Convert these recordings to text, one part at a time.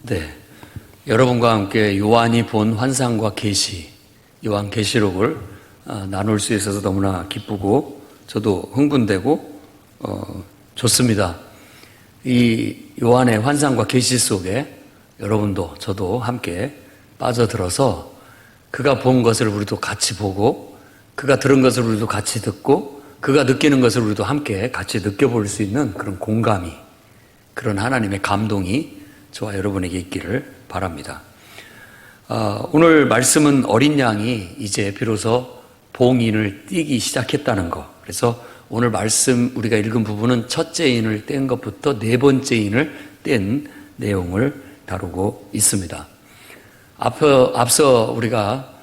네, 여러분과 함께 요한이 본 환상과 계시, 요한계시록을 나눌 수 있어서 너무나 기쁘고 저도 흥분되고 좋습니다. 이 요한의 환상과 계시 속에 여러분도 저도 함께 빠져들어서 그가 본 것을 우리도 같이 보고, 그가 들은 것을 우리도 같이 듣고, 그가 느끼는 것을 우리도 함께 같이 느껴볼 수 있는 그런 공감이, 그런 하나님의 감동이 저와 여러분에게 있기를 바랍니다. 오늘 말씀은 어린 양이 이제 비로소 봉인을 떼기 시작했다는 것. 그래서 오늘 말씀 우리가 읽은 부분은 첫째 인을 뗀 것부터 네 번째 인을 뗀 내용을 다루고 있습니다. 앞서 우리가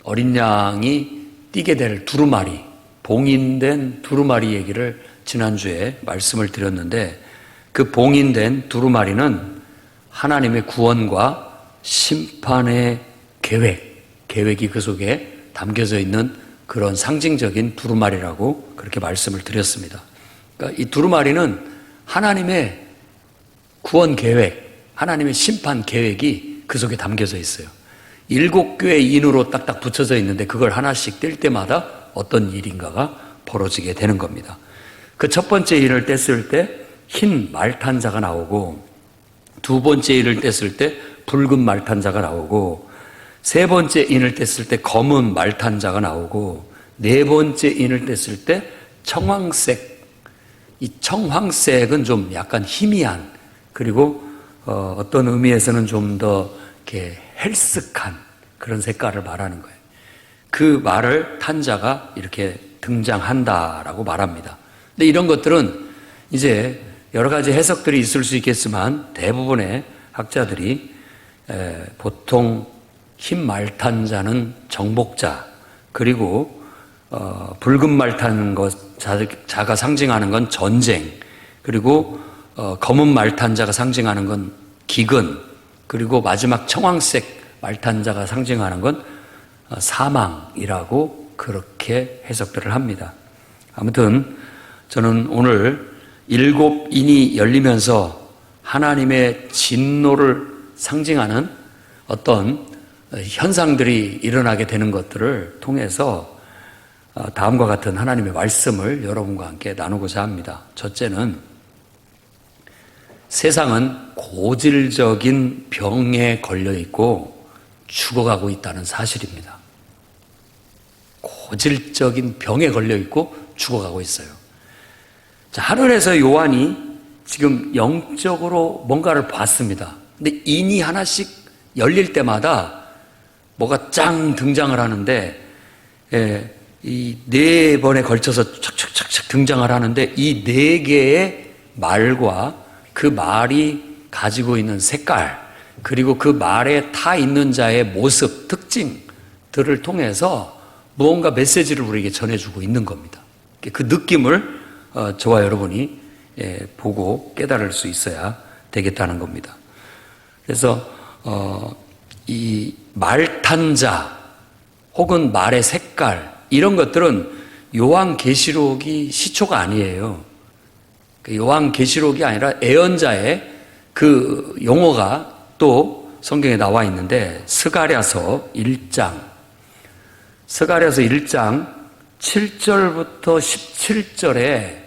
어린 양이 띄게 될 두루마리, 봉인된 두루마리 얘기를 지난주에 말씀을 드렸는데, 그 봉인된 두루마리는 하나님의 구원과 심판의 계획이 그 속에 담겨져 있는 그런 상징적인 두루마리라고 그렇게 말씀을 드렸습니다. 그러니까 이 두루마리는 하나님의 구원 계획, 하나님의 심판 계획이 그 속에 담겨져 있어요. 7개의 인으로 딱딱 붙여져 있는데 그걸 하나씩 뗄 때마다 어떤 일인가가 벌어지게 되는 겁니다. 그 첫 번째 인을 뗐을 때 흰 말탄자가 나오고, 두 번째 인을 뗐을 때 붉은 말탄자가 나오고, 세 번째 인을 뗐을 때 검은 말탄자가 나오고, 네 번째 인을 뗐을 때 청황색. 이 청황색은 좀 약간 희미한, 그리고 어떤 의미에서는 좀 더 이렇게 헬쓱한 그런 색깔을 말하는 거예요. 그 말을 탄 자가 이렇게 등장한다라고 말합니다. 근데 이런 것들은 이제 여러 가지 해석들이 있을 수 있겠지만 대부분의 학자들이 보통 흰 말탄 자는 정복자, 그리고 붉은 말탄 자가 상징하는 건 전쟁, 그리고 검은 말탄 자가 상징하는 건 기근, 그리고 마지막 청황색 말탄 자가 상징하는 건 사망이라고 그렇게 해석들을 합니다. 아무튼 저는 오늘 7인이 열리면서 하나님의 진노를 상징하는 어떤 현상들이 일어나게 되는 것들을 통해서 다음과 같은 하나님의 말씀을 여러분과 함께 나누고자 합니다. 첫째는, 세상은 고질적인 병에 걸려 있고 죽어가고 있다는 사실입니다. 고질적인 병에 걸려 있고 죽어가고 있어요. 자, 하늘에서 요한이 지금 영적으로 뭔가를 봤습니다. 근데 인이 하나씩 열릴 때마다 뭐가 짱 등장을 하는데, 이 4번에 걸쳐서 착착착착 등장을 하는데, 이 4개의 말과 그 말이 가지고 있는 색깔, 그리고 그 말에 타 있는 자의 모습, 특징들을 통해서 무언가 메시지를 우리에게 전해주고 있는 겁니다. 그 느낌을 저와 여러분이 보고 깨달을 수 있어야 되겠다는 겁니다. 그래서 이 말탄자 혹은 말의 색깔, 이런 것들은 요한계시록이 시초가 아니에요. 요한계시록이 아니라 예언자의 그 용어가 또 성경에 나와 있는데, 스가랴서 1장 7절부터 17절에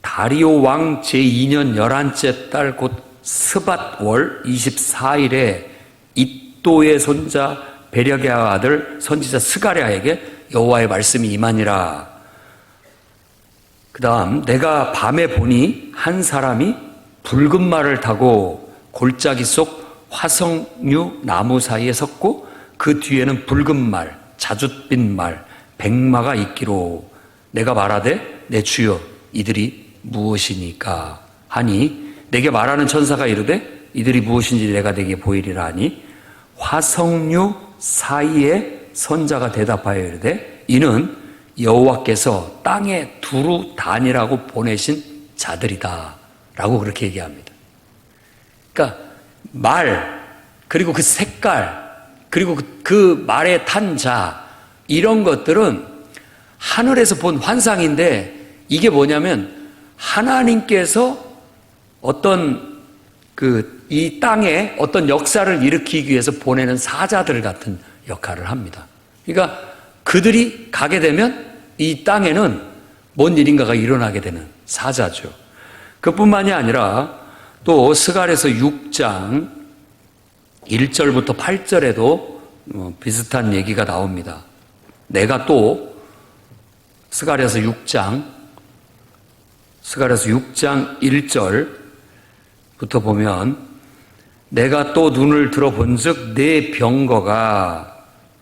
다리오 왕 제2년 11째 달 곧 스밧월 24일에 id도의 손자 베력의 아들 선지자 스가랴에게 여호와의 말씀이 임하니라. 그 다음, 내가 밤에 보니 한 사람이 붉은 말을 타고 골짜기 속 화석류 나무 사이에 섰고, 그 뒤에는 붉은 말, 자줏빛 말, 백마가 있기로, 내가 말하되 내 주여 이들이 무엇이니까 하니, 내게 말하는 천사가 이르되 이들이 무엇인지 내가 내게 보이리라 하니, 화석류 사이에 선자가 대답하여 이르되 이는 여호와께서 땅에 두루 다니라고 보내신 자들이다 라고 그렇게 얘기합니다. 그러니까 말, 그리고 그 색깔, 그리고 그 말에 탄 자, 이런 것들은 하늘에서 본 환상인데, 이게 뭐냐면 하나님께서 어떤 이 땅에 어떤 역사를 일으키기 위해서 보내는 사자들 같은 역할을 합니다. 그러니까 그들이 가게 되면 이 땅에는 뭔 일인가가 일어나게 되는 사자죠. 그뿐만이 아니라 또 스가랴서 6장 1절부터 8절에도 비슷한 얘기가 나옵니다. 내가 또 스가랴서 6장 1절부터 보면 내가 또 눈을 들어본즉 내 병거가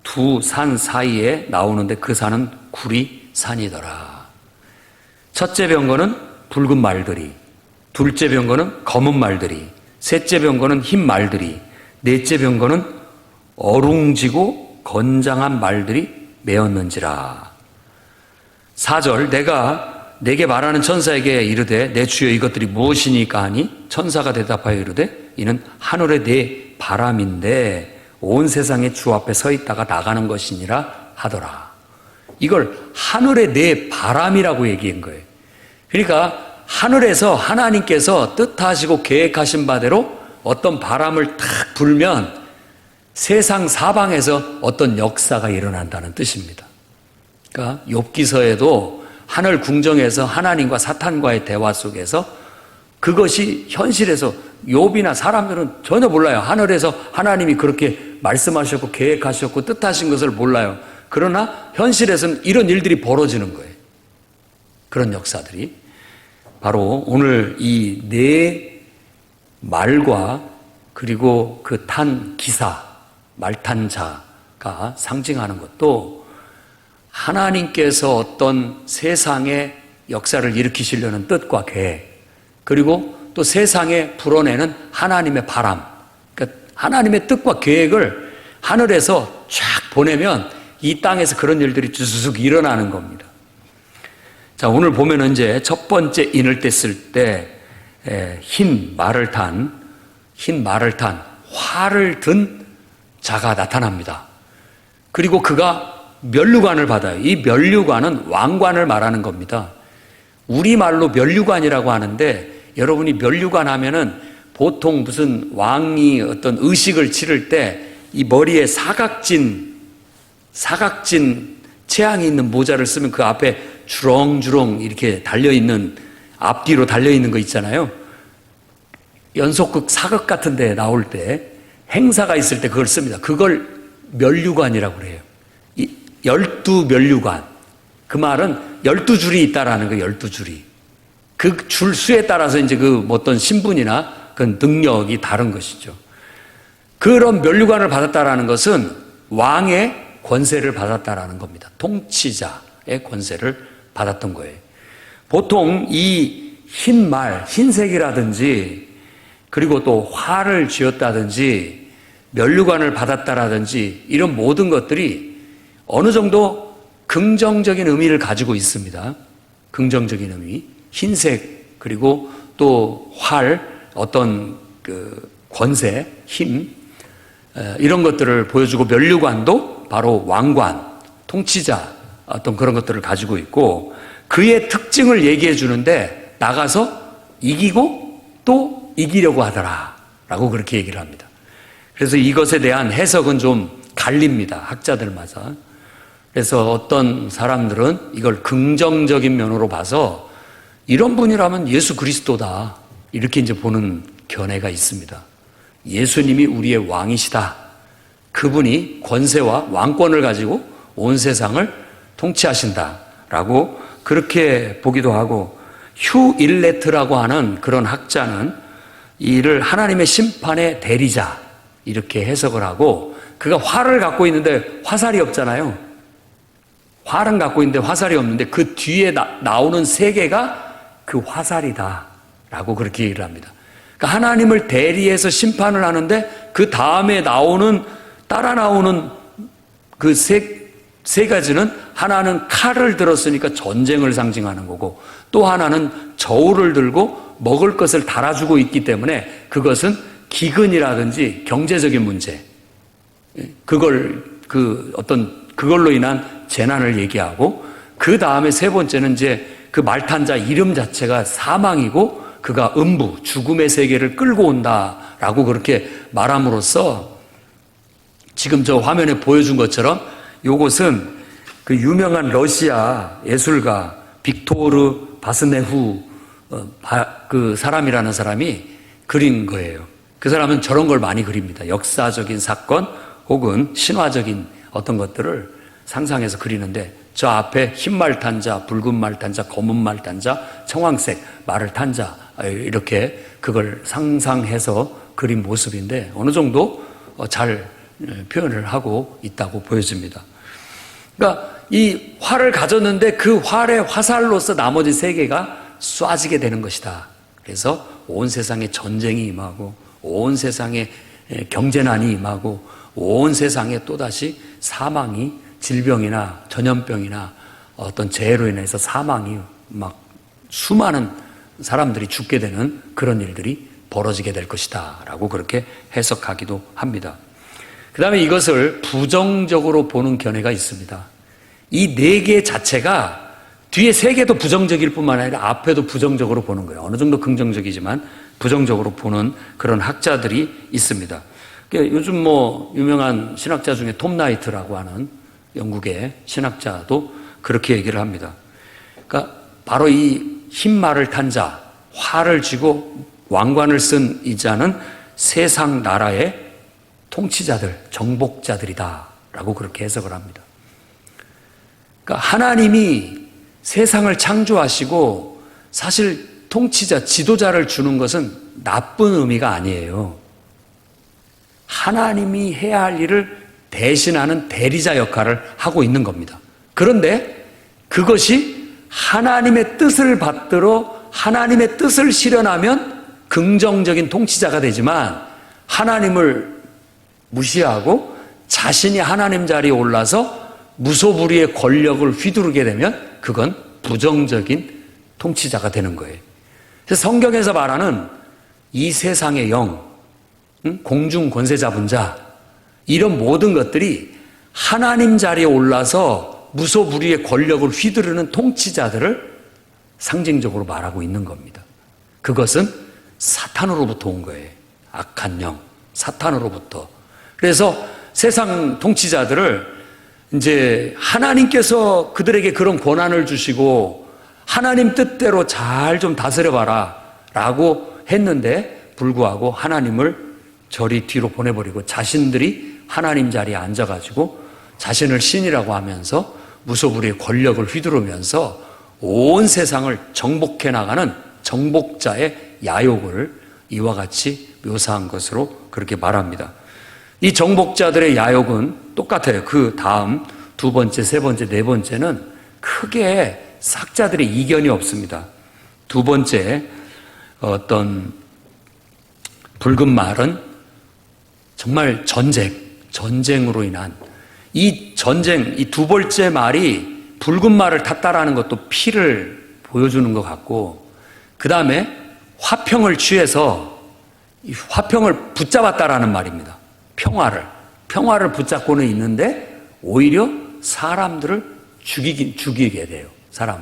두 산 사이에 나오는데 그 산은 구리 산이더라. 첫째 병거는 붉은 말들이, 둘째 병거는 검은 말들이, 셋째 병거는 흰 말들이, 넷째 병거는 어룽지고 건장한 말들이 메었는지라. 4절 내가 내게 말하는 천사에게 이르되 내 주여 이것들이 무엇이니까 하니 천사가 대답하여 이르되 이는 하늘의 네 바람인데 온 세상의 주 앞에 서 있다가 나가는 것이니라 하더라. 이걸 하늘의 네 바람이라고 얘기한 거예요. 그러니까 하늘에서 하나님께서 뜻하시고 계획하신 바대로 어떤 바람을 탁 불면 세상 사방에서 어떤 역사가 일어난다는 뜻입니다. 그러니까 욥기서에도 하늘 궁정에서 하나님과 사탄과의 대화 속에서 그것이 현실에서 욥이나 사람들은 전혀 몰라요. 하늘에서 하나님이 그렇게 말씀하셨고 계획하셨고 뜻하신 것을 몰라요. 그러나 현실에서는 이런 일들이 벌어지는 거예요. 그런 역사들이 바로 오늘 이 네 말과 그리고 그 탄 기사, 말탄 자가 상징하는 것도 하나님께서 어떤 세상의 역사를 일으키시려는 뜻과 계획, 그리고 또 세상에 불어내는 하나님의 바람, 그러니까 하나님의 뜻과 계획을 하늘에서 쫙 보내면 이 땅에서 그런 일들이 주수숙 일어나는 겁니다. 자, 오늘 보면은 이제 첫 번째 인을 뗐을 때 흰 말을 탄 활을 든 자가 나타납니다. 그리고 그가 면류관을 받아요. 이 면류관은 왕관을 말하는 겁니다. 우리말로 면류관이라고 하는데 여러분이 면류관 하면은 보통 무슨 왕이 어떤 의식을 치를 때 이 머리에 사각진 체양이 있는 모자를 쓰면 그 앞에 주렁주렁 이렇게 달려있는 앞뒤로 달려있는 거 있잖아요. 연속극 사극 같은 데 나올 때 행사가 있을 때 그걸 씁니다. 그걸 면류관이라고 그래요. 12면류관. 그 말은 12줄이 있다라는 거예요. 12줄이. 그 줄 수에 따라서 이제 그 어떤 신분이나 그 능력이 다른 것이죠. 그런 면류관을 받았다라는 것은 왕의 권세를 받았다라는 겁니다. 통치자의 권세를 받았던 거예요. 보통 이 흰 말, 흰색이라든지 그리고 또 활을 쥐었다든지 면류관을 받았다라든지 이런 모든 것들이 어느 정도 긍정적인 의미를 가지고 있습니다. 긍정적인 의미. 흰색 그리고 또 활, 어떤 그 권세, 힘 이런 것들을 보여주고 면류관도 바로 왕관, 통치자 어떤 그런 것들을 가지고 있고 그의 특징을 얘기해 주는데 나가서 이기고 또 이기려고 하더라 라고 그렇게 얘기를 합니다. 그래서 이것에 대한 해석은 좀 갈립니다. 학자들마다. 그래서 어떤 사람들은 이걸 긍정적인 면으로 봐서 이런 분이라면 예수 그리스도다 이렇게 이제 보는 견해가 있습니다. 예수님이 우리의 왕이시다. 그분이 권세와 왕권을 가지고 온 세상을 통치하신다라고 그렇게 보기도 하고 휴 일레트라고 하는 그런 학자는 이를 하나님의 심판의 대리자 이렇게 해석을 하고 그가 활을 갖고 있는데 화살이 없잖아요. 활은 갖고 있는데 화살이 없는데 그 뒤에 나오는 세계가 그 화살이다라고 그렇게 얘기를 합니다. 그러니까 하나님을 대리해서 심판을 하는데 그 다음에 따라 나오는 그 세 가지는 하나는 칼을 들었으니까 전쟁을 상징하는 거고 또 하나는 저울을 들고 먹을 것을 달아주고 있기 때문에 그것은 기근이라든지 경제적인 문제 그걸로 인한 재난을 얘기하고 그 다음에 세 번째는 이제 그 말탄자 이름 자체가 사망이고 그가 음부, 죽음의 세계를 끌고 온다라고 그렇게 말함으로써 지금 저 화면에 보여준 것처럼 이것은 그 유명한 러시아 예술가 빅토르 바스네후 그 사람이라는 사람이 그린 거예요. 그 사람은 저런 걸 많이 그립니다. 역사적인 사건 혹은 신화적인 어떤 것들을 상상해서 그리는데 저 앞에 흰 말 탄 자, 붉은 말 탄 자, 검은 말 탄 자, 청황색 말을 탄 자 이렇게 그걸 상상해서 그린 모습인데 어느 정도 잘 표현을 하고 있다고 보여집니다. 그러니까 이 활을 가졌는데 그 활의 화살로서 나머지 세계가 쏴지게 되는 것이다. 그래서 온 세상에 전쟁이 임하고 온 세상에 경제난이 임하고 온 세상에 또다시 사망이 질병이나 전염병이나 어떤 재해로 인해서 사망이 막 수많은 사람들이 죽게 되는 그런 일들이 벌어지게 될 것이다 라고 그렇게 해석하기도 합니다. 그 다음에 이것을 부정적으로 보는 견해가 있습니다. 이 네 개 자체가 뒤에 세 개도 부정적일 뿐만 아니라 앞에도 부정적으로 보는 거예요. 어느 정도 긍정적이지만 부정적으로 보는 그런 학자들이 있습니다. 요즘 유명한 신학자 중에 톰 나이트라고 하는 영국의 신학자도 그렇게 얘기를 합니다. 그러니까 바로 이 흰 말을 탄 자, 활을 쥐고 왕관을 쓴 이 자는 세상 나라의 통치자들, 정복자들이다 라고 그렇게 해석을 합니다. 그러니까 하나님이 세상을 창조하시고 사실 통치자, 지도자를 주는 것은 나쁜 의미가 아니에요. 하나님이 해야 할 일을 대신하는 대리자 역할을 하고 있는 겁니다. 그런데 그것이 하나님의 뜻을 받들어 하나님의 뜻을 실현하면 긍정적인 통치자가 되지만 하나님을 무시하고 자신이 하나님 자리에 올라서 무소불위의 권력을 휘두르게 되면 그건 부정적인 통치자가 되는 거예요. 그래서 성경에서 말하는 이 세상의 영, 공중 권세 잡은 자, 이런 모든 것들이 하나님 자리에 올라서 무소불위의 권력을 휘두르는 통치자들을 상징적으로 말하고 있는 겁니다. 그것은 사탄으로부터 온 거예요. 악한 영, 사탄으로부터. 그래서 세상 통치자들을 이제 하나님께서 그들에게 그런 권한을 주시고 하나님 뜻대로 잘 좀 다스려봐라 라고 했는데 불구하고 하나님을 저리 뒤로 보내버리고 자신들이 하나님 자리에 앉아가지고 자신을 신이라고 하면서 무소불위의 권력을 휘두르면서 온 세상을 정복해 나가는 정복자의 야욕을 이와 같이 묘사한 것으로 그렇게 말합니다. 이 정복자들의 야욕은 똑같아요. 그 다음 두 번째, 세 번째, 네 번째는 크게 삭자들의 이견이 없습니다. 두 번째 어떤 붉은 말은 정말 전쟁으로 인한 이 전쟁, 이 두 번째 말이 붉은 말을 탔다라는 것도 피를 보여주는 것 같고 그 다음에 화평을 취해서 이 화평을 붙잡았다라는 말입니다. 평화를 붙잡고는 있는데 오히려 사람들을 죽이게 돼요. 사람을.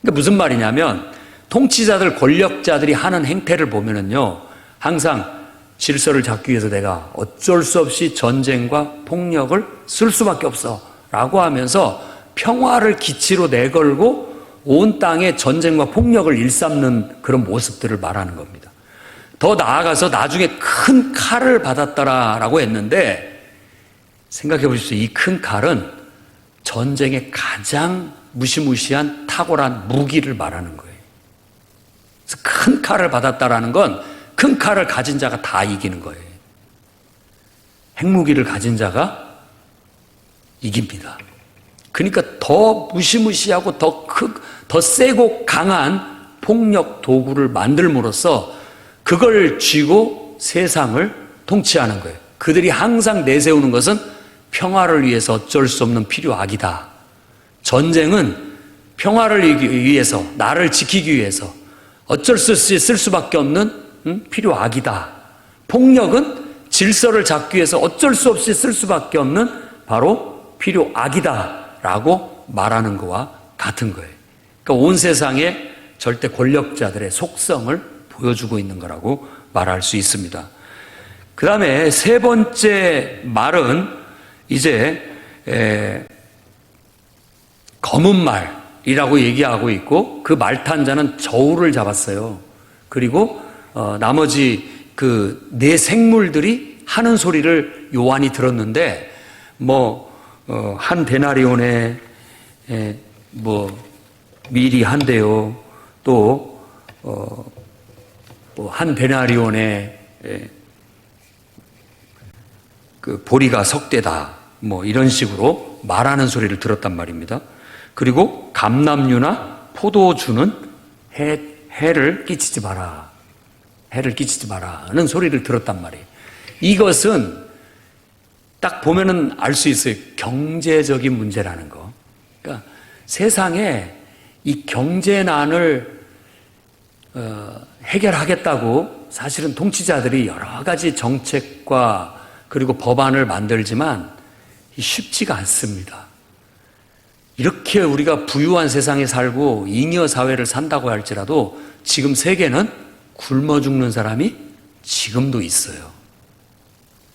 그러니까 무슨 말이냐면 통치자들, 권력자들이 하는 행태를 보면은요, 항상 질서를 잡기 위해서 내가 어쩔 수 없이 전쟁과 폭력을 쓸 수밖에 없어 라고 하면서 평화를 기치로 내걸고 온 땅에 전쟁과 폭력을 일삼는 그런 모습들을 말하는 겁니다. 더 나아가서 나중에 큰 칼을 받았더라라고 했는데 생각해 보십시오. 이 큰 칼은 전쟁의 가장 무시무시한 탁월한 무기를 말하는 거예요. 그래서 큰 칼을 받았다라는 건 큰 칼을 가진 자가 다 이기는 거예요. 핵무기를 가진 자가 이깁니다. 그러니까 더 무시무시하고 더 세고 강한 폭력 도구를 만들므로써 그걸 쥐고 세상을 통치하는 거예요. 그들이 항상 내세우는 것은 평화를 위해서 어쩔 수 없는 필요악이다. 전쟁은 평화를 위해서, 나를 지키기 위해서 어쩔 수 없이 쓸 수밖에 없는 필요악이다. 폭력은 질서를 잡기 위해서 어쩔 수 없이 쓸 수밖에 없는 바로 필요악이다 라고 말하는 것과 같은 거예요. 그러니까 온 세상의 절대 권력자들의 속성을 보여주고 있는 거라고 말할 수 있습니다. 그 다음에 세 번째 말은 이제 검은 말이라고 얘기하고 있고, 그 말탄 자는 저울을 잡았어요. 그리고 나머지 그 네 생물들이 하는 소리를 요한이 들었는데, 한 데나리온에 밀이 한 대요, 또 한 데나리온에 그 보리가 석 대다, 이런 식으로 말하는 소리를 들었단 말입니다. 그리고 감람류나 포도주는 해를 끼치지 마라, 해를 끼치지 마라는 소리를 들었단 말이에요. 이것은 딱 보면은 알 수 있어요. 경제적인 문제라는 거. 그러니까 세상에 이 경제난을 해결하겠다고 사실은 통치자들이 여러 가지 정책과 그리고 법안을 만들지만 쉽지가 않습니다. 이렇게 우리가 부유한 세상에 살고 잉여 사회를 산다고 할지라도 지금 세계는 굶어 죽는 사람이 지금도 있어요.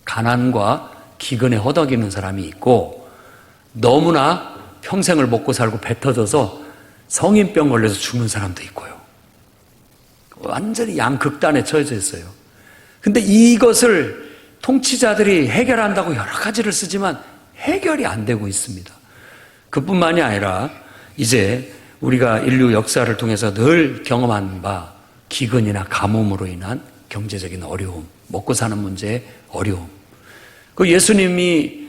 가난과 기근에 허덕이는 사람이 있고, 너무나 평생을 먹고 살고 배 터져서 성인병 걸려서 죽는 사람도 있고요. 완전히 양극단에 처해져 있어요. 근데 이것을 통치자들이 해결한다고 여러 가지를 쓰지만 해결이 안 되고 있습니다. 그뿐만이 아니라 이제 우리가 인류 역사를 통해서 늘 경험한 바 기근이나 가뭄으로 인한 경제적인 어려움, 먹고 사는 문제의 어려움. 그 예수님이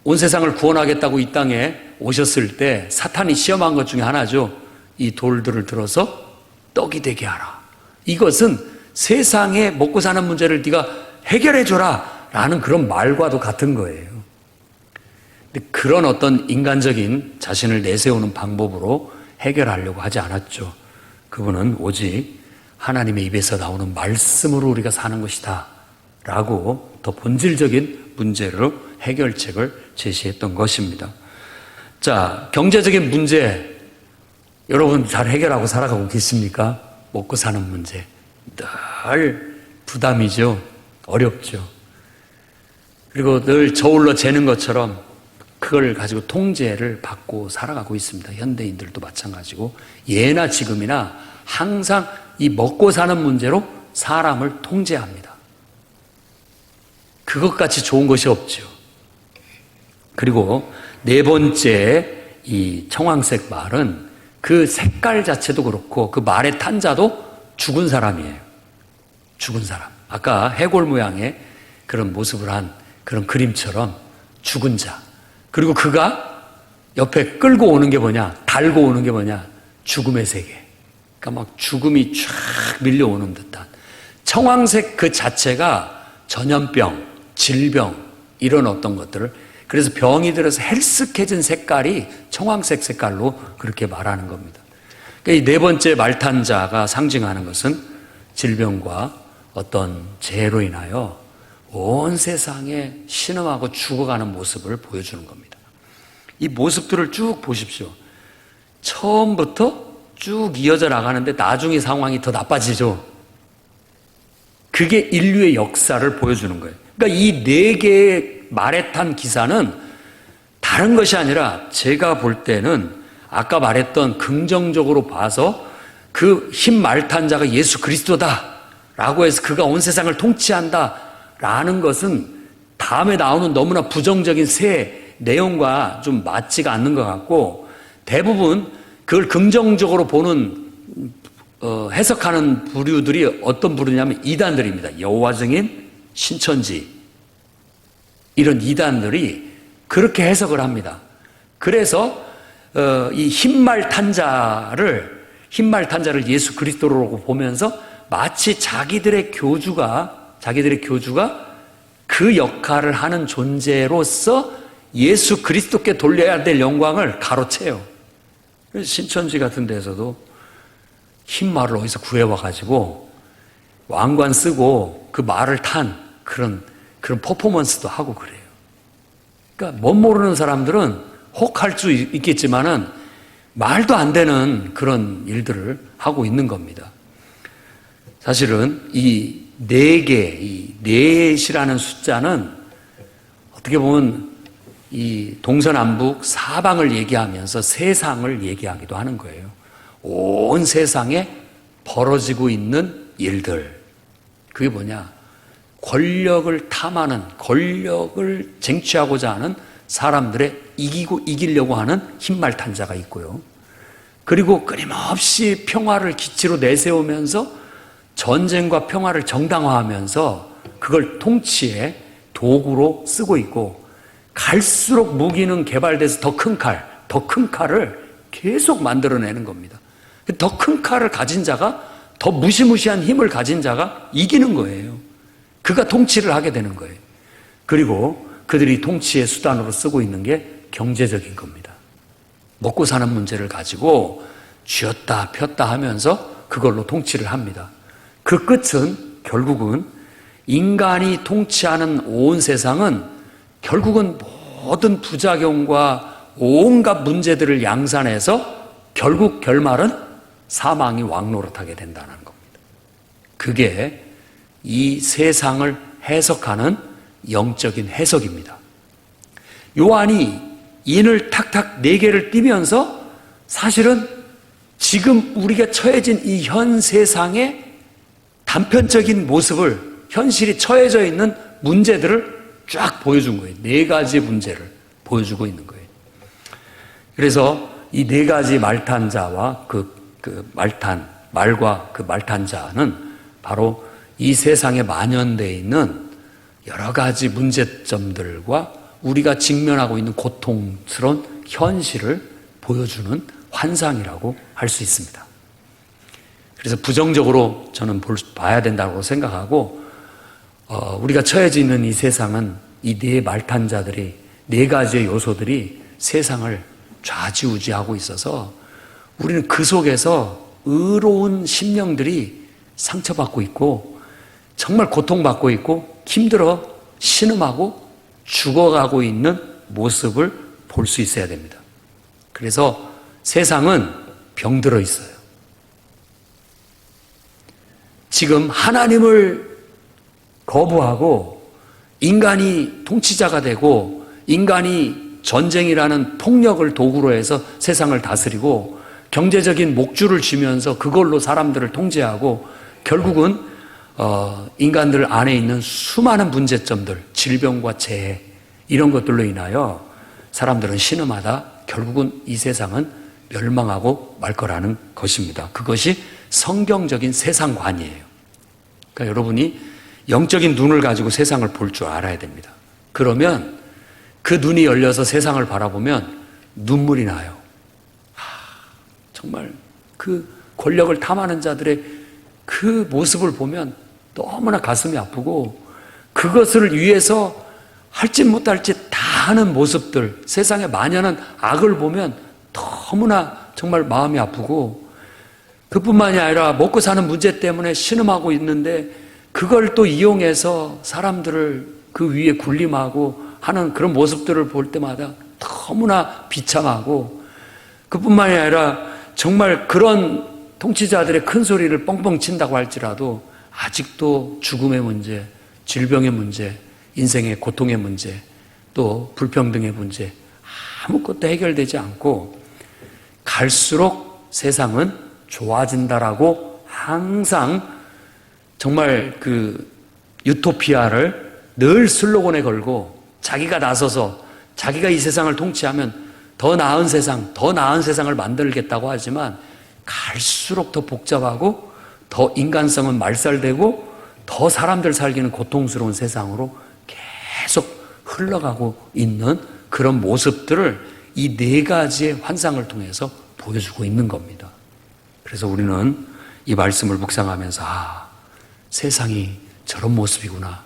온 세상을 구원하겠다고 이 땅에 오셨을 때 사탄이 시험한 것 중에 하나죠. 이 돌들을 들어서 떡이 되게 하라. 이것은 세상에 먹고 사는 문제를 네가 해결해 줘라 라는 그런 말과도 같은 거예요. 근데 그런 어떤 인간적인 자신을 내세우는 방법으로 해결하려고 하지 않았죠. 그분은 오직 하나님의 입에서 나오는 말씀으로 우리가 사는 것이다 라고 더 본질적인 문제로 해결책을 제시했던 것입니다. 자, 경제적인 문제 여러분 잘 해결하고 살아가고 계십니까? 먹고 사는 문제 늘 부담이죠. 어렵죠. 그리고 늘 저울로 재는 것처럼 그걸 가지고 통제를 받고 살아가고 있습니다. 현대인들도 마찬가지고 예나 지금이나 항상 이 먹고 사는 문제로 사람을 통제합니다. 그것같이 좋은 것이 없죠. 그리고 네 번째 이 청황색 말은 그 색깔 자체도 그렇고 그 말의 탄자도 죽은 사람이에요. 죽은 사람. 아까 해골 모양의 그런 모습을 한 그런 그림처럼 죽은 자. 그리고 그가 옆에 끌고 오는 게 뭐냐? 달고 오는 게 뭐냐? 죽음의 세계. 그러니까 막 죽음이 쫙 밀려오는 듯한. 청황색 그 자체가 전염병, 질병 이런 어떤 것들을, 그래서 병이 들어서 헬쓱해진 색깔이 청황색 색깔로 그렇게 말하는 겁니다. 그러니까 이 네 번째 말탄자가 상징하는 것은 질병과 어떤 재해로 인하여 온 세상에 신음하고 죽어가는 모습을 보여주는 겁니다. 이 모습들을 쭉 보십시오. 처음부터 쭉 이어져 나가는데 나중에 상황이 더 나빠지죠. 그게 인류의 역사를 보여주는 거예요. 그러니까 이 네 개의 말에 탄 기사는 다른 것이 아니라 제가 볼 때는 아까 말했던 긍정적으로 봐서 그 흰 말탄 자가 예수 그리스도다 라고 해서 그가 온 세상을 통치한다 라는 것은 다음에 나오는 너무나 부정적인 새 내용과 좀 맞지가 않는 것 같고, 대부분 그걸 긍정적으로 보는 해석하는 부류들이 어떤 부류냐면 이단들입니다. 여호와 증인, 신천지 이런 이단들이 그렇게 해석을 합니다. 그래서 이 흰말 탄자를 예수 그리스도라고 보면서 마치 자기들의 교주가 그 역할을 하는 존재로서 예수 그리스도께 돌려야 될 영광을 가로채요. 그래서 신천지 같은 데서도 흰 말을 어디서 구해와가지고 왕관 쓰고 그 말을 탄 그런 퍼포먼스도 하고 그래요. 그러니까 못 모르는 사람들은 혹할 수 있겠지만은 말도 안 되는 그런 일들을 하고 있는 겁니다. 사실은 이 네 개, 이 넷이라는 숫자는 어떻게 보면 이 동서남북 사방을 얘기하면서 세상을 얘기하기도 하는 거예요. 온 세상에 벌어지고 있는 일들. 그게 뭐냐? 권력을 탐하는, 권력을 쟁취하고자 하는 사람들의 이기려고 하는 흰말 탄자가 있고요. 그리고 끊임없이 평화를 기치로 내세우면서 전쟁과 평화를 정당화하면서 그걸 통치의 도구로 쓰고 있고, 갈수록 무기는 개발돼서 더 큰 칼을 계속 만들어내는 겁니다. 더 큰 칼을 가진 자가, 더 무시무시한 힘을 가진 자가 이기는 거예요. 그가 통치를 하게 되는 거예요. 그리고 그들이 통치의 수단으로 쓰고 있는 게 경제적인 겁니다. 먹고 사는 문제를 가지고 쥐었다 폈다 하면서 그걸로 통치를 합니다. 그 끝은 결국은 인간이 통치하는 온 세상은 결국은 모든 부작용과 온갖 문제들을 양산해서 결국 결말은 사망이 왕노릇하게 된다는 겁니다. 그게 이 세상을 해석하는 영적인 해석입니다. 요한이 인을 탁탁 4개를 띄면서 사실은 지금 우리가 처해진 이 현 세상의 단편적인 모습을, 현실이 처해져 있는 문제들을 쫙 보여준 거예요. 4가지 문제를 보여주고 있는 거예요. 그래서 이 4가지 말탄자와 말과 그 말탄자는 바로 이 세상에 만연되어 있는 여러 가지 문제점들과 우리가 직면하고 있는 고통스러운 현실을 보여주는 환상이라고 할 수 있습니다. 그래서 부정적으로 저는 봐야 된다고 생각하고, 우리가 처해져 있는 이 세상은 이 4 말탄자들이, 4가지의 요소들이 세상을 좌지우지하고 있어서 우리는 그 속에서 의로운 심령들이 상처받고 있고 정말 고통받고 있고 힘들어 신음하고 죽어가고 있는 모습을 볼 수 있어야 됩니다. 그래서 세상은 병들어 있어요. 지금 하나님을 거부하고 인간이 통치자가 되고 인간이 전쟁이라는 폭력을 도구로 해서 세상을 다스리고 경제적인 목줄을 쥐면서 그걸로 사람들을 통제하고 결국은 인간들 안에 있는 수많은 문제점들, 질병과 재해 이런 것들로 인하여 사람들은 신음하다 결국은 이 세상은 멸망하고 말 거라는 것입니다. 그것이 성경적인 세상관이에요. 그러니까 여러분이 영적인 눈을 가지고 세상을 볼 줄 알아야 됩니다. 그러면 그 눈이 열려서 세상을 바라보면 눈물이 나요. 정말 그 권력을 탐하는 자들의 그 모습을 보면 너무나 가슴이 아프고 그것을 위해서 할짓 못할짓 다 하는 모습들, 세상에 만연한 악을 보면 너무나 정말 마음이 아프고 그뿐만이 아니라 먹고 사는 문제 때문에 신음하고 있는데 그걸 또 이용해서 사람들을 그 위에 군림하고 하는 그런 모습들을 볼 때마다 너무나 비참하고 그뿐만이 아니라 정말 그런 통치자들의 큰 소리를 뻥뻥 친다고 할지라도 아직도 죽음의 문제, 질병의 문제, 인생의 고통의 문제, 또 불평등의 문제 아무것도 해결되지 않고 갈수록 세상은 좋아진다라고 항상 정말 그 유토피아를 늘 슬로건에 걸고 자기가 나서서 자기가 이 세상을 통치하면 더 나은 세상, 더 나은 세상을 만들겠다고 하지만 갈수록 더 복잡하고 더 인간성은 말살되고 더 사람들 살기는 고통스러운 세상으로 계속 흘러가고 있는 그런 모습들을 이 4가지의 환상을 통해서 보여주고 있는 겁니다. 그래서 우리는 이 말씀을 묵상하면서 세상이 저런 모습이구나.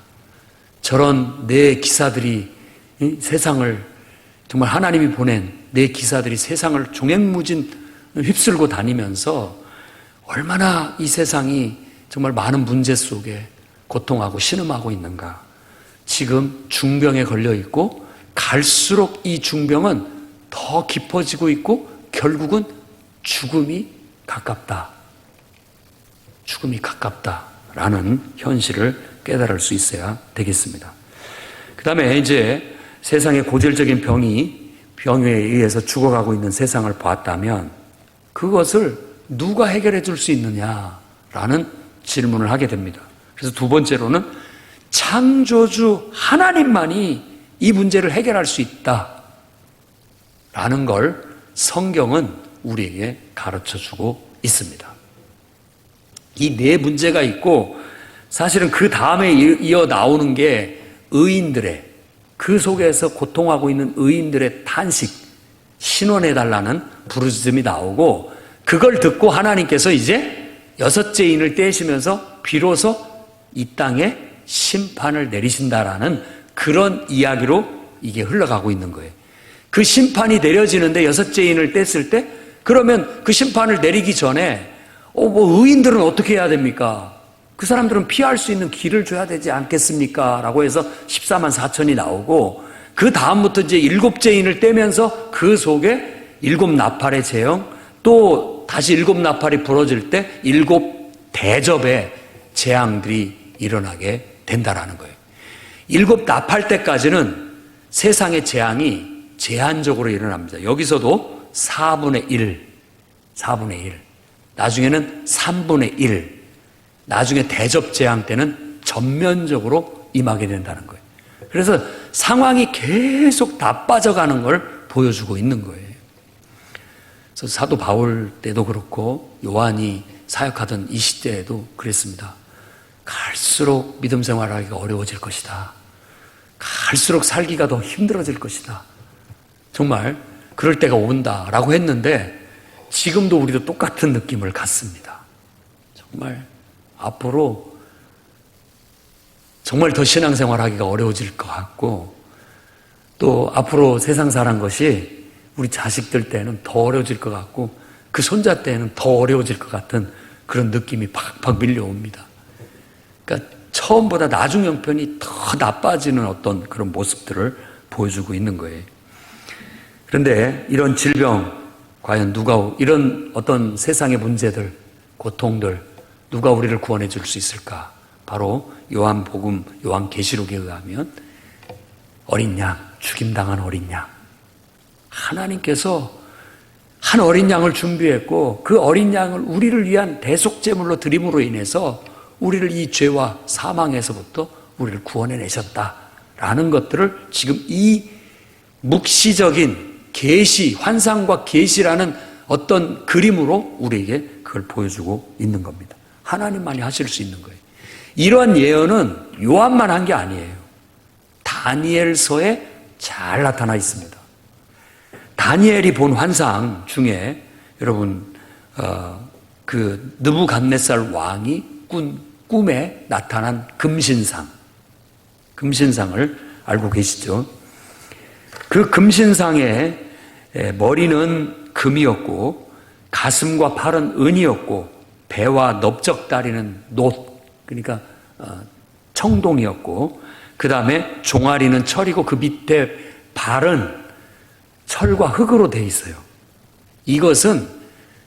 저런 내 기사들이 세상을 정말 하나님이 보낸 내 기사들이 세상을 종횡무진 휩쓸고 다니면서 얼마나 이 세상이 정말 많은 문제 속에 고통하고 신음하고 있는가. 지금 중병에 걸려 있고 갈수록 이 중병은 더 깊어지고 있고 결국은 죽음이 가깝다. 죽음이 가깝다. 라는 현실을 깨달을 수 있어야 되겠습니다. 그 다음에 이제 세상의 고질적인 병에 의해서 죽어가고 있는 세상을 보았다면 그것을 누가 해결해 줄 수 있느냐라는 질문을 하게 됩니다. 그래서 두 번째로는 창조주 하나님만이 이 문제를 해결할 수 있다라는 걸 성경은 우리에게 가르쳐 주고 있습니다. 이 네 문제가 있고 사실은 그 다음에 이어 나오는 게 의인들의, 그 속에서 고통하고 있는 의인들의 탄식, 신원해달라는 부르짖음이 나오고, 그걸 듣고 하나님께서 이제 여섯째 인을 떼시면서 비로소 이 땅에 심판을 내리신다라는 그런 이야기로 이게 흘러가고 있는 거예요. 그 심판이 내려지는데 여섯째 인을 뗐을 때, 그러면 그 심판을 내리기 전에 의인들은 어떻게 해야 됩니까? 그 사람들은 피할 수 있는 길을 줘야 되지 않겠습니까? 라고 해서 14만 4천이 나오고, 그 다음부터 이제 일곱째 인을 떼면서 그 속에 일곱 나팔의 재앙, 또 다시 일곱 나팔이 부러질 때 일곱 대접의 재앙들이 일어나게 된다라는 거예요. 일곱 나팔 때까지는 세상의 재앙이 제한적으로 일어납니다. 여기서도 4분의 1, 나중에는 3분의 1, 나중에 대접 재앙 때는 전면적으로 임하게 된다는 거예요. 그래서 상황이 계속 나빠져가는 걸 보여주고 있는 거예요. 그래서 사도 바울 때도 그렇고 요한이 사역하던 이 시대에도 그랬습니다. 갈수록 믿음 생활하기가 어려워질 것이다. 갈수록 살기가 더 힘들어질 것이다. 정말 그럴 때가 온다라고 했는데 지금도 우리도 똑같은 느낌을 갖습니다. 정말 앞으로 정말 더 신앙생활하기가 어려워질 것 같고, 또 앞으로 세상 사는 것이 우리 자식들 때는 더 어려워질 것 같고, 그 손자 때는 더 어려워질 것 같은 그런 느낌이 팍팍 밀려옵니다. 그러니까 처음보다 나중 형편이 더 나빠지는 어떤 그런 모습들을 보여주고 있는 거예요. 그런데 이런 질병, 과연 누가, 이런 어떤 세상의 문제들, 고통들, 누가 우리를 구원해 줄 수 있을까? 바로 요한복음, 요한계시록에 의하면 어린 양, 죽임당한 어린 양. 하나님께서 한 어린 양을 준비했고, 그 어린 양을 우리를 위한 대속제물로 드림으로 인해서 우리를 이 죄와 사망에서부터 우리를 구원해 내셨다라는 것들을 지금 이 묵시적인 계시, 환상과 계시라는 어떤 그림으로 우리에게 그걸 보여주고 있는 겁니다. 하나님만이 하실 수 있는 거예요. 이러한 예언은 요한만 한 게 아니에요. 다니엘서에 잘 나타나 있습니다. 다니엘이 본 환상 중에 여러분 그 느부갓네살 왕이 꾼 꿈에 나타난 금신상을 알고 계시죠? 그 금신상의 머리는 금이었고 가슴과 팔은 은이었고 배와 넓적다리는 놋, 그러니까 청동이었고, 그 다음에 종아리는 철이고 그 밑에 발은 철과 흙으로 되어 있어요. 이것은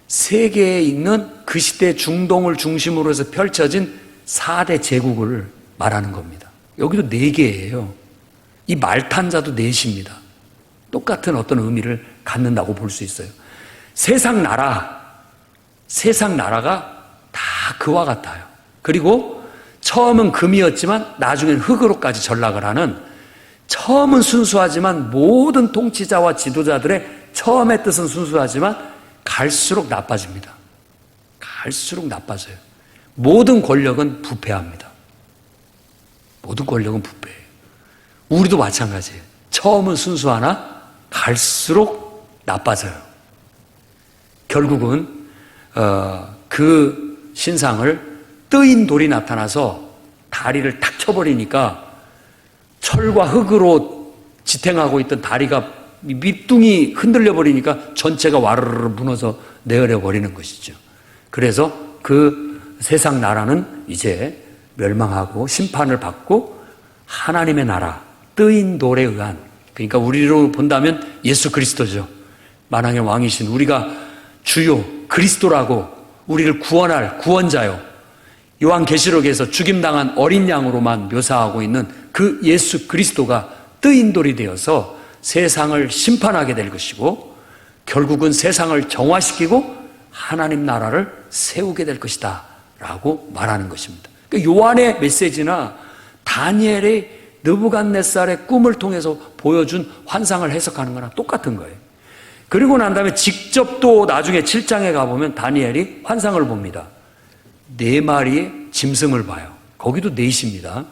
세계에 있는 그 시대 중동을 중심으로 해서 펼쳐진 4대 제국을 말하는 겁니다. 여기도 4개예요. 이 말탄자도 4입니다. 똑같은 어떤 의미를 갖는다고 볼 수 있어요. 세상 나라가 다 그와 같아요. 그리고 처음은 금이었지만 나중엔 흙으로까지 전락을 하는, 처음은 순수하지만 모든 통치자와 지도자들의 처음의 뜻은 순수하지만 갈수록 나빠집니다. 갈수록 나빠져요. 모든 권력은 부패합니다. 모든 권력은 부패해요. 우리도 마찬가지예요. 처음은 순수하나 갈수록 나빠져요. 결국은 그 신상을 뜨인 돌이 나타나서 다리를 탁 쳐버리니까 철과 흙으로 지탱하고 있던 다리가 밑둥이 흔들려 버리니까 전체가 와르르 무너져 내어려 버리는 것이죠. 그래서 그 세상 나라는 이제 멸망하고 심판을 받고 하나님의 나라, 뜨인 돌에 의한, 그러니까 우리로 본다면 예수 그리스도죠. 만왕의 왕이신 우리가 주요 그리스도라고 우리를 구원할 구원자요, 요한계시록에서 죽임당한 어린 양으로만 묘사하고 있는 그 예수 그리스도가 뜨인돌이 되어서 세상을 심판하게 될 것이고 결국은 세상을 정화시키고 하나님 나라를 세우게 될 것이다 라고 말하는 것입니다. 요한의 메시지나 다니엘의 느부갓네살의 꿈을 통해서 보여준 환상을 해석하는 거랑 똑같은 거예요. 그리고 난 다음에 직접 또 나중에 7장에 가보면 다니엘이 환상을 봅니다. 4마리의 짐승을 봐요. 거기도 넷입니다.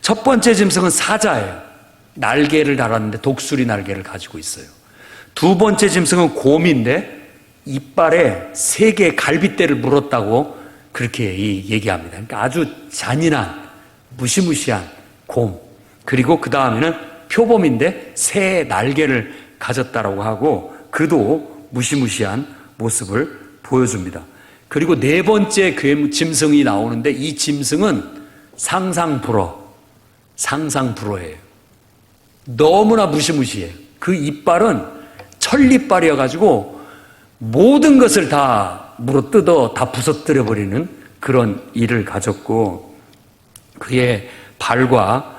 첫 번째 짐승은 사자예요. 날개를 달았는데 독수리 날개를 가지고 있어요. 두 번째 짐승은 곰인데 이빨에 3개의 갈빗대를 물었다고 그렇게 얘기합니다. 그러니까 아주 잔인한 무시무시한 곰. 그리고 그 다음에는 표범인데 새 날개를 가졌다라고 하고 그도 무시무시한 모습을 보여줍니다. 그리고 4번째 짐승이 나오는데 이 짐승은 상상불허예요. 너무나 무시무시해요. 그 이빨은 천리빨이어가지고 모든 것을 다 물어뜯어 다 부서뜨려버리는 그런 일을 가졌고 그의 발과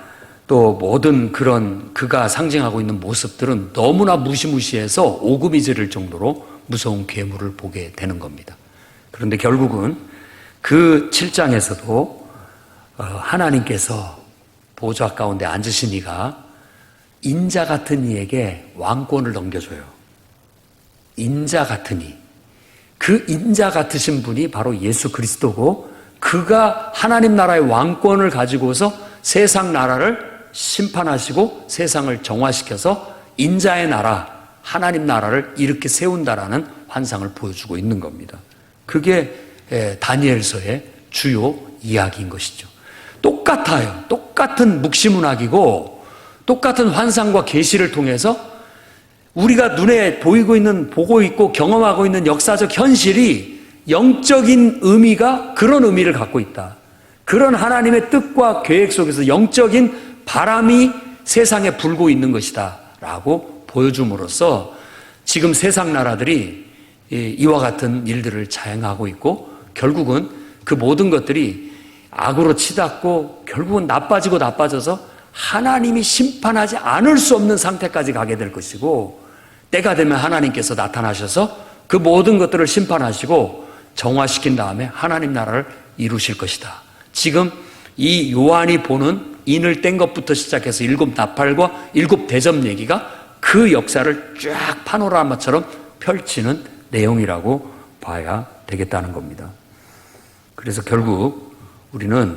또 모든 그런 그가 상징하고 있는 모습들은 너무나 무시무시해서 오금이 저릴 정도로 무서운 괴물을 보게 되는 겁니다. 그런데 결국은 그 7장에서도 하나님께서 보좌 가운데 앉으신 이가 인자 같은 이에게 왕권을 넘겨줘요. 인자 같은 이. 그 인자 같으신 분이 바로 예수 그리스도고 그가 하나님 나라의 왕권을 가지고서 세상 나라를 심판하시고 세상을 정화시켜서 인자의 나라, 하나님 나라를 이렇게 세운다라는 환상을 보여주고 있는 겁니다. 그게 다니엘서의 주요 이야기인 것이죠. 똑같아요. 똑같은 묵시문학이고 똑같은 환상과 계시를 통해서 우리가 눈에 보고 있고 경험하고 있는 역사적 현실이 영적인 의미가 그런 의미를 갖고 있다. 그런 하나님의 뜻과 계획 속에서 영적인 바람이 세상에 불고 있는 것이다 라고 보여줌으로써 지금 세상 나라들이 이와 같은 일들을 자행하고 있고 결국은 그 모든 것들이 악으로 치닫고 결국은 나빠져서 하나님이 심판하지 않을 수 없는 상태까지 가게 될 것이고 때가 되면 하나님께서 나타나셔서 그 모든 것들을 심판하시고 정화시킨 다음에 하나님 나라를 이루실 것이다. 지금 이 요한이 보는 인을 뗀 것부터 시작해서 7 나팔과 7 대접 얘기가 그 역사를 쫙 파노라마처럼 펼치는 내용이라고 봐야 되겠다는 겁니다. 그래서 결국 우리는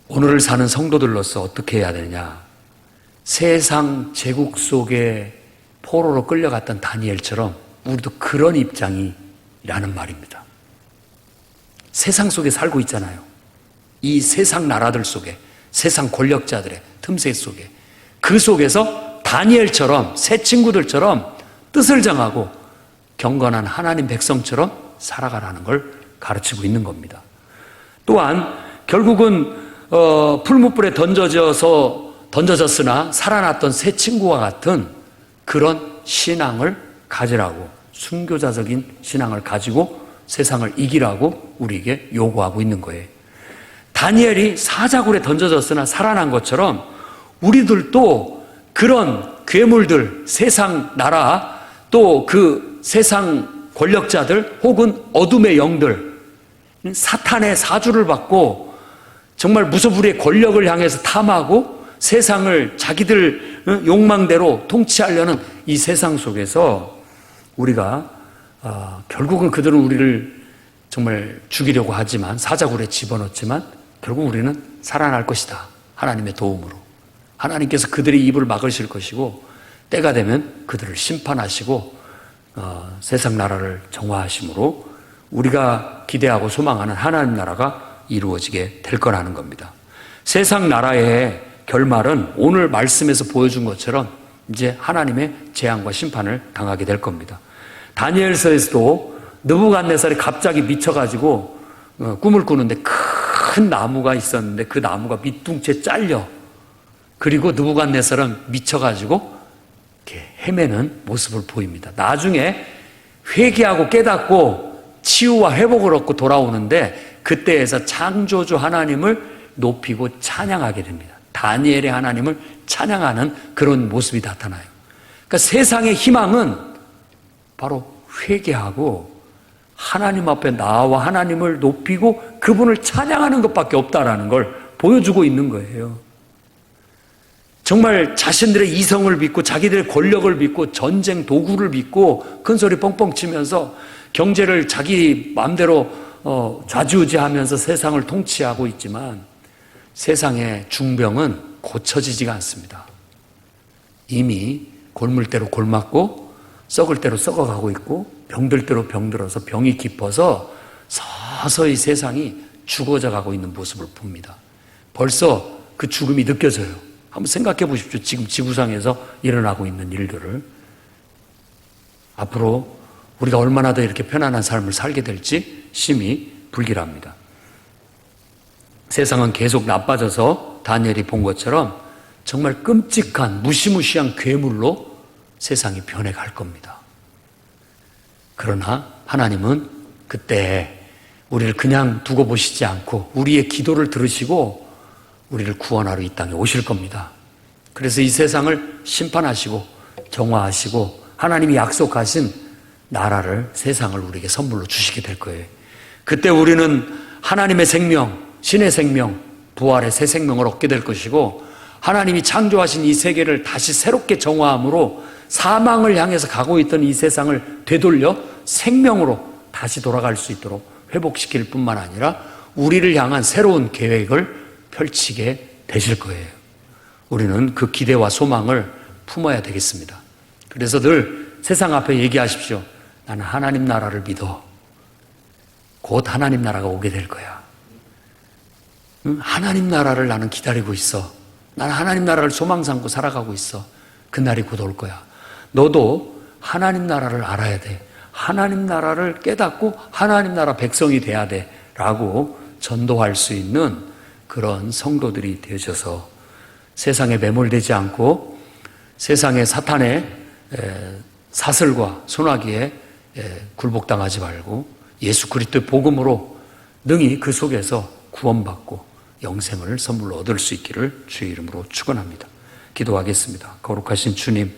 오늘을 사는 성도들로서 어떻게 해야 되느냐. 세상 제국 속에 포로로 끌려갔던 다니엘처럼 우리도 그런 입장이라는 말입니다. 세상 속에 살고 있잖아요. 이 세상 나라들 속에, 세상 권력자들의 틈새 속에, 그 속에서 다니엘처럼 새 친구들처럼 뜻을 정하고 경건한 하나님 백성처럼 살아가라는 걸 가르치고 있는 겁니다. 또한 결국은 풀무불에 던져졌으나 살아났던 새 친구와 같은 그런 신앙을 가지라고, 순교자적인 신앙을 가지고 세상을 이기라고 우리에게 요구하고 있는 거예요. 다니엘이 사자굴에 던져졌으나 살아난 것처럼 우리들도 그런 괴물들, 세상 나라, 또 그 세상 권력자들 혹은 어둠의 영들, 사탄의 사주를 받고 정말 무소불위의 권력을 향해서 탐하고 세상을 자기들 욕망대로 통치하려는 이 세상 속에서 우리가 결국은 그들은 우리를 정말 죽이려고 하지만 사자굴에 집어넣지만 결국 우리는 살아날 것이다. 하나님의 도움으로. 하나님께서 그들의 입을 막으실 것이고 때가 되면 그들을 심판하시고 세상 나라를 정화하심으로 우리가 기대하고 소망하는 하나님 나라가 이루어지게 될 거라는 겁니다. 세상 나라의 결말은 오늘 말씀에서 보여준 것처럼 이제 하나님의 재앙과 심판을 당하게 될 겁니다. 다니엘서에서도 느부갓네살이 갑자기 미쳐가지고 꿈을 꾸는데 큰 나무가 있었는데 그 나무가 밑둥채 잘려, 그리고 느부갓네살은 미쳐가지고 이렇게 헤매는 모습을 보입니다. 나중에 회개하고 깨닫고 치유와 회복을 얻고 돌아오는데 그때에서 창조주 하나님을 높이고 찬양하게 됩니다. 다니엘의 하나님을 찬양하는 그런 모습이 나타나요. 그러니까 세상의 희망은 바로 회개하고 하나님 앞에 나와 하나님을 높이고 그분을 찬양하는 것밖에 없다라는 걸 보여주고 있는 거예요. 정말 자신들의 이성을 믿고 자기들의 권력을 믿고 전쟁 도구를 믿고 큰소리 뻥뻥 치면서 경제를 자기 마음대로 좌지우지하면서 세상을 통치하고 있지만 세상의 중병은 고쳐지지가 않습니다. 이미 골물 대로 골맞고 썩을 대로 썩어가고 있고 병들 대로 병들어서 병이 깊어서 서서히 세상이 죽어져 가고 있는 모습을 봅니다. 벌써 그 죽음이 느껴져요. 한번 생각해 보십시오. 지금 지구상에서 일어나고 있는 일들을. 앞으로 우리가 얼마나 더 이렇게 편안한 삶을 살게 될지 심히 불길합니다. 세상은 계속 나빠져서 다니엘이 본 것처럼 정말 끔찍한 무시무시한 괴물로 세상이 변해갈 겁니다. 그러나 하나님은 그때 우리를 그냥 두고 보시지 않고 우리의 기도를 들으시고 우리를 구원하러 이 땅에 오실 겁니다. 그래서 이 세상을 심판하시고 정화하시고 하나님이 약속하신 나라를, 세상을 우리에게 선물로 주시게 될 거예요. 그때 우리는 하나님의 생명, 신의 생명, 부활의 새 생명을 얻게 될 것이고 하나님이 창조하신 이 세계를 다시 새롭게 정화함으로 사망을 향해서 가고 있던 이 세상을 되돌려 생명으로 다시 돌아갈 수 있도록 회복시킬 뿐만 아니라 우리를 향한 새로운 계획을 펼치게 되실 거예요. 우리는 그 기대와 소망을 품어야 되겠습니다. 그래서 늘 세상 앞에 얘기하십시오. 나는 하나님 나라를 믿어. 곧 하나님 나라가 오게 될 거야. 하나님 나라를 나는 기다리고 있어. 나는 하나님 나라를 소망 삼고 살아가고 있어. 그날이 곧 올 거야. 너도 하나님 나라를 알아야 돼. 하나님 나라를 깨닫고 하나님 나라 백성이 돼야 돼. 라고 전도할 수 있는 그런 성도들이 되셔서 세상에 매몰되지 않고 세상의 사탄의 사슬과 소나기에 굴복당하지 말고 예수 그리스도의 복음으로 능히 그 속에서 구원받고 영생을 선물로 얻을 수 있기를 주의 이름으로 축원합니다. 기도하겠습니다. 거룩하신 주님,